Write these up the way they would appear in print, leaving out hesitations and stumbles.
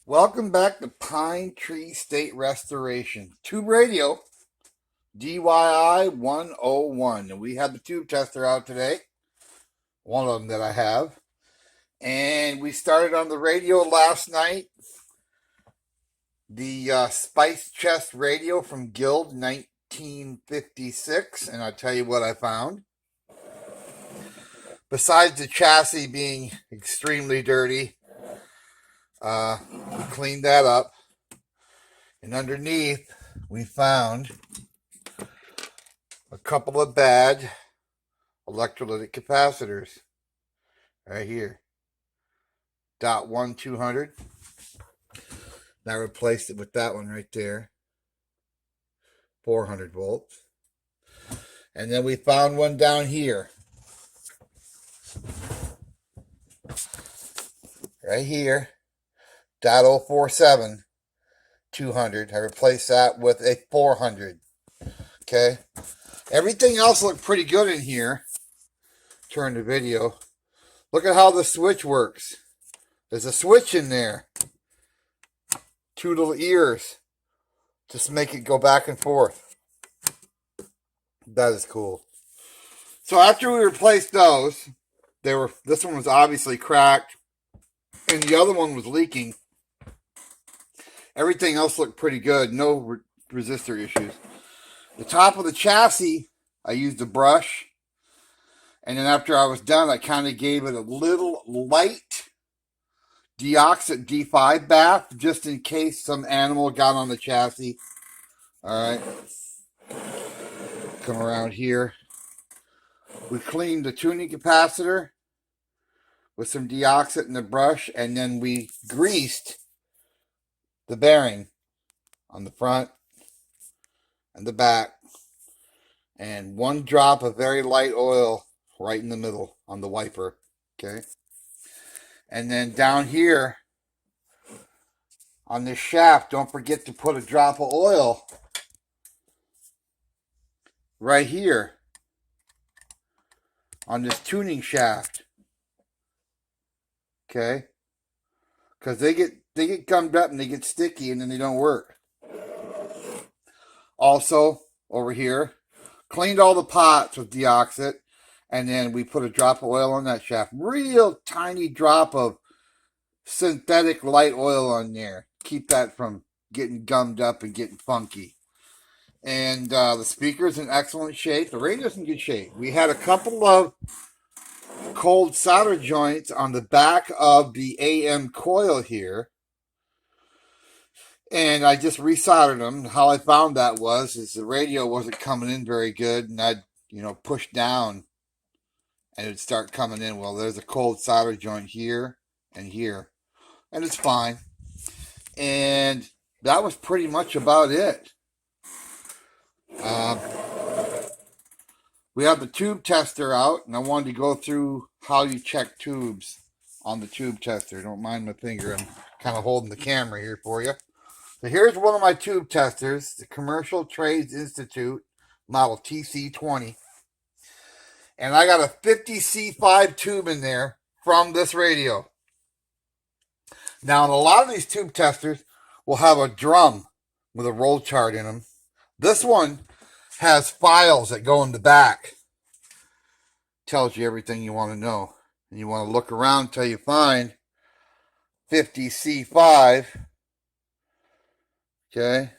Welcome back to Pine Tree State Restoration. Tube Radio, DYI 101. And we have the tube tester out today, one of them that I have. And we started on the radio last night, the Spice Chest radio from Guild 1956. And I'll tell you what I found. Besides the chassis being extremely dirty, we cleaned that up, and underneath we found a couple of bad electrolytic capacitors right here. .1 200. And I replaced it with that one right there, 400 volts. And then we found one down here, right here, .047 200. I replaced that with a 400. Okay, everything else looked pretty good in here. Turn the video. Look at how the switch works. There's a switch in there, two little ears, just make it go back and forth. That is cool. So after we replaced those, this one was obviously cracked and the other one was leaking. Everything else looked pretty good. No resistor issues. The top of the chassis, I used a brush. And then after I was done, I kind of gave it a little light deoxit D5 bath, just in case some animal got on the chassis. Alright. Come around here. We cleaned the tuning capacitor with some deoxit in the brush. And then we greased the bearing on the front and the back, and one drop of very light oil right in the middle on the wiper. Okay, and then down here on this shaft, don't forget to put a drop of oil right here on this tuning shaft. Okay, because they get gummed up and they get sticky and then they don't work. Also, over here, cleaned all the pots with deoxit, and then we put a drop of oil on that shaft. Real tiny drop of synthetic light oil on there. Keep that from getting gummed up and getting funky. And the speaker's in excellent shape. The radio's in good shape. We had a couple of cold solder joints on the back of the AM coil here, and I just resoldered them. How I found that is the radio wasn't coming in very good, and I'd push down and it'd start coming in. Well, there's a cold solder joint here and here, and it's fine. And that was pretty much about it. We have the tube tester out, and I wanted to go through how you check tubes on the tube tester. Don't mind my finger. I'm kind of holding the camera here for you. So here's one of my tube testers, the Commercial Trades Institute model TC20. And I got a 50C5 tube in there from this radio. Now, in a lot of these tube testers will have a drum with a roll chart in them. This one has files that go in the back. Tells you everything you want to know. And you want to look around until you find 50C5. Okay.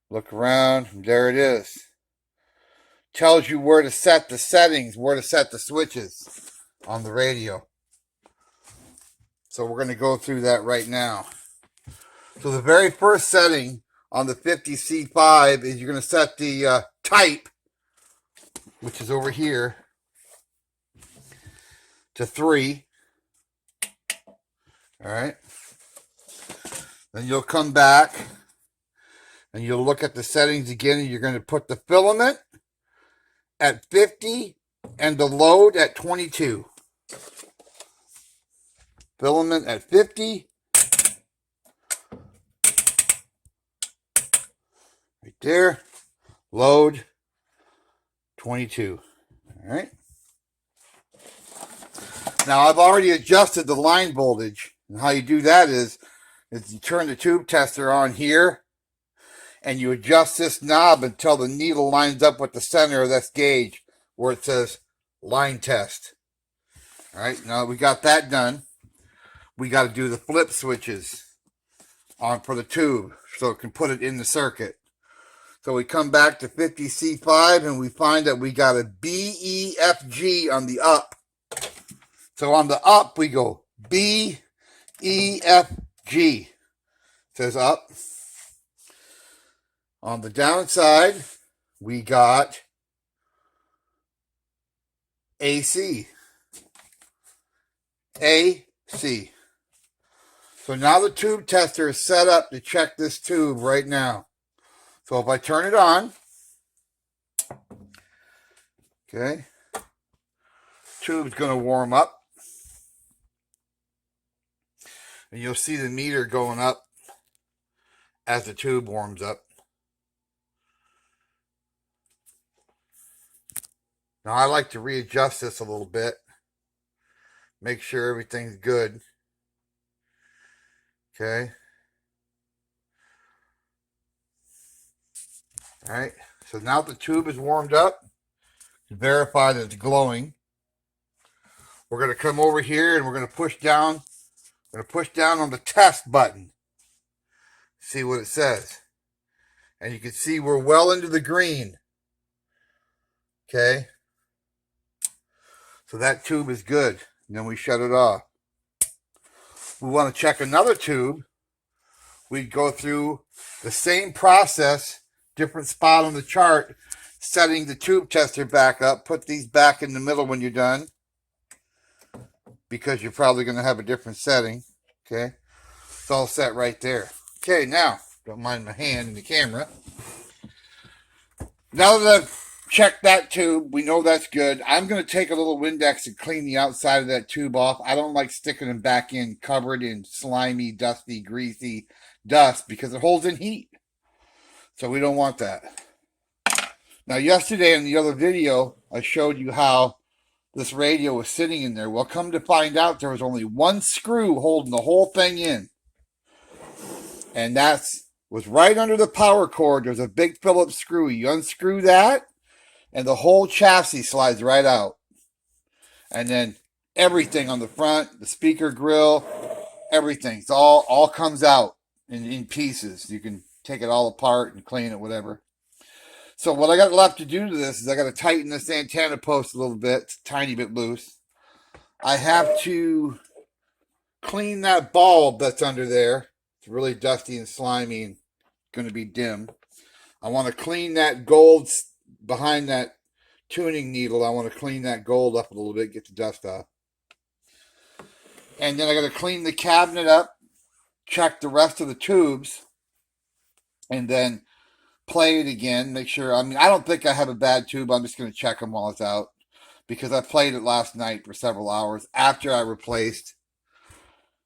Look around. There it is. Tells you where to set the settings, where to set the switches on the radio. So we're going to go through that right now. So the very first setting on the 50C5 is you're going to set the type, which is over here, to 3. All right. Then you'll come back and you'll look at the settings again, and you're going to put the filament at 50 and the load at 22. Filament at 50. Right there. Load 22. All right. Now I've already adjusted the line voltage And how you do that is you turn the tube tester on here and you adjust this knob until the needle lines up with the center of this gauge where it says line test. All right, now we got that done. We got to do the flip switches on for the tube so it can put it in the circuit. So we come back to 50C5 and we find that we got a B, E, F, G on the up. So on the up we go B, E, F, G. It says up. On the downside we got AC. AC. So now the tube tester is set up to check this tube right now. So if I turn it on, okay, tube's going to warm up. And you'll see the meter going up as the tube warms up. Now I like to readjust this a little bit. Make sure everything's good. Okay. All right. So now the tube is warmed up. To verify that it's glowing, we're going to come over here and we're going to push down. We're going to push down on the test button. See what it says. And you can see we're well into the green. Okay. So that tube is good. And then we shut it off. We want to check another tube. We'd go through the same process, different spot on the chart, setting the tube tester back up. Put these back in the middle when you're done, because you're probably going to have a different setting. Okay. It's all set right there. Okay, now, don't mind my hand in the camera. Now that I've checked that tube, we know that's good. I'm going to take a little Windex and clean the outside of that tube off. I don't like sticking them back in covered in slimy, dusty, greasy dust because it holds in heat. So we don't want that. Now, yesterday in the other video, I showed you how this radio was sitting in there. Well, come to find out, there was only one screw holding the whole thing in. And that was right under the power cord. There's a big Phillips screw. You unscrew that, and the whole chassis slides right out. And then everything on the front, the speaker grill, everything. It's all comes out in pieces. You can take it all apart and clean it, whatever. So what I got left to do to this is I got to tighten this antenna post a little bit. It's a tiny bit loose. I have to clean that bulb that's under there. It's really dusty and slimy and going to be dim. I want to clean that gold behind that tuning needle. I want to clean that gold up a little bit, get the dust off. And then I got to clean the cabinet up, check the rest of the tubes, and then play it again. Make sure, I don't think I have a bad tube. I'm just going to check them while it's out, because I played it last night for several hours after I replaced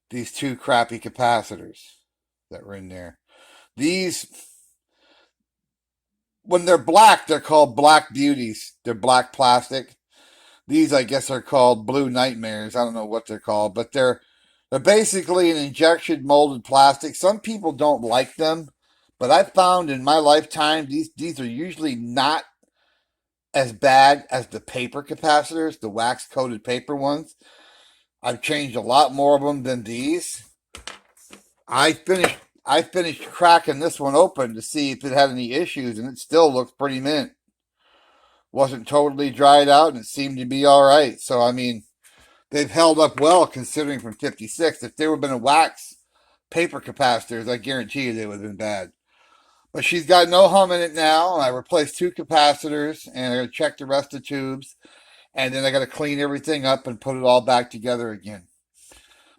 these two crappy capacitors that were in there. These, when they're black, they're called black beauties. They're black plastic. These, I guess, are called blue nightmares. I don't know what they're called, but they're basically an injection molded plastic. Some people don't like them, but I've found in my lifetime, these are usually not as bad as the paper capacitors, the wax coated paper ones. I've changed a lot more of them than these. I finished cracking this one open to see if it had any issues, and it still looks pretty mint. Wasn't totally dried out, and it seemed to be all right. So, they've held up well considering from 56. If they would have been a wax paper capacitors, I guarantee you they would have been bad. But she's got no hum in it now. I replaced two capacitors, and I got to check the rest of the tubes, and then I got to clean everything up and put it all back together again.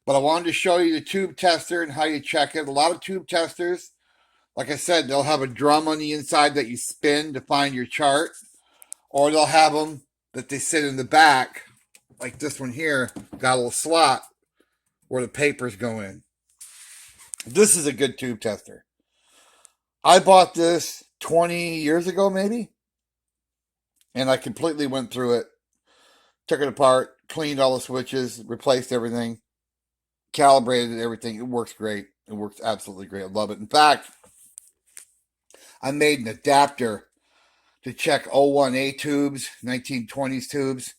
But I wanted to show you the tube tester and how you check it. A lot of tube testers, like I said, they'll have a drum on the inside that you spin to find your chart, or they'll have them that they sit in the back, like this one here, got a little slot where the papers go in. This is a good tube tester. I bought this 20 years ago, maybe, and I completely went through it, took it apart, cleaned all the switches, replaced everything. calibrated everything. It works great. It works absolutely great. I love it. In fact, I made an adapter to check 01A tubes, 1920s tubes,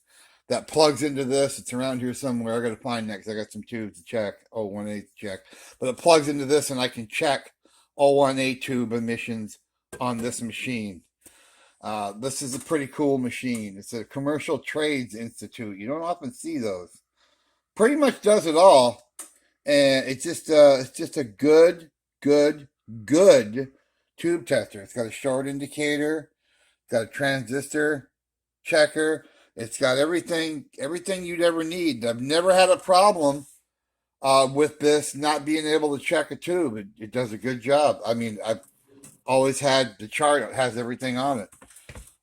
that plugs into this. It's around here somewhere. I got to find that because I got some tubes to check, 01A to check. But it plugs into this, and I can check 01A tube emissions on this machine. This is a pretty cool machine. It's a Commercial Trades Institute. You don't often see those. Pretty much does it all, and it's just a good tube tester. It's got a short indicator, it's got a transistor checker. It's got everything you'd ever need. I've never had a problem with this not being able to check a tube. It does a good job. I mean, I've always had the chart. It has everything on it.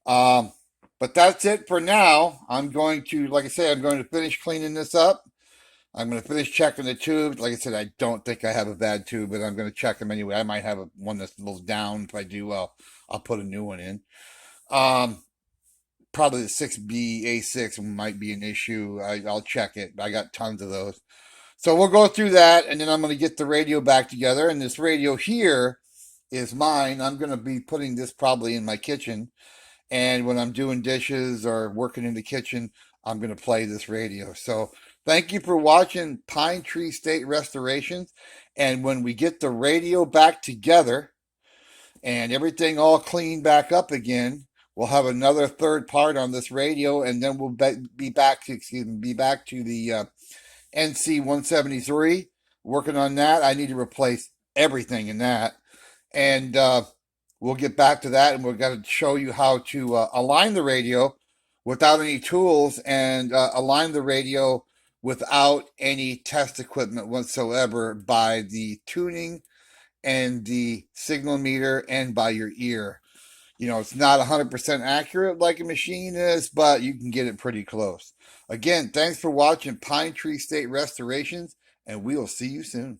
But that's it for now. I'm going to, like I said, I'm going to finish cleaning this up. I'm going to finish checking the tubes. Like I said, I don't think I have a bad tube, but I'm going to check them anyway. I might have one that's a little down. If I do, I'll put a new one in. Probably the 6B-A6 might be an issue. I'll check it. I got tons of those. So we'll go through that, and then I'm going to get the radio back together. And this radio here is mine. I'm going to be putting this probably in my kitchen. And when I'm doing dishes or working in the kitchen, I'm going to play this radio. So thank you for watching Pine Tree State Restorations. And when we get the radio back together and everything all cleaned back up again, we'll have another third part on this radio, and then we'll be back to the NC 173. Working on that. I need to replace everything in that, and we'll get back to that, and we're going to show you how to align the radio without any tools, and align the radio without any test equipment whatsoever by the tuning and the signal meter and by your ear. You know, it's not 100% accurate like a machine is, but you can get it pretty close. Again, thanks for watching Pine Tree State Restorations, and we'll see you soon.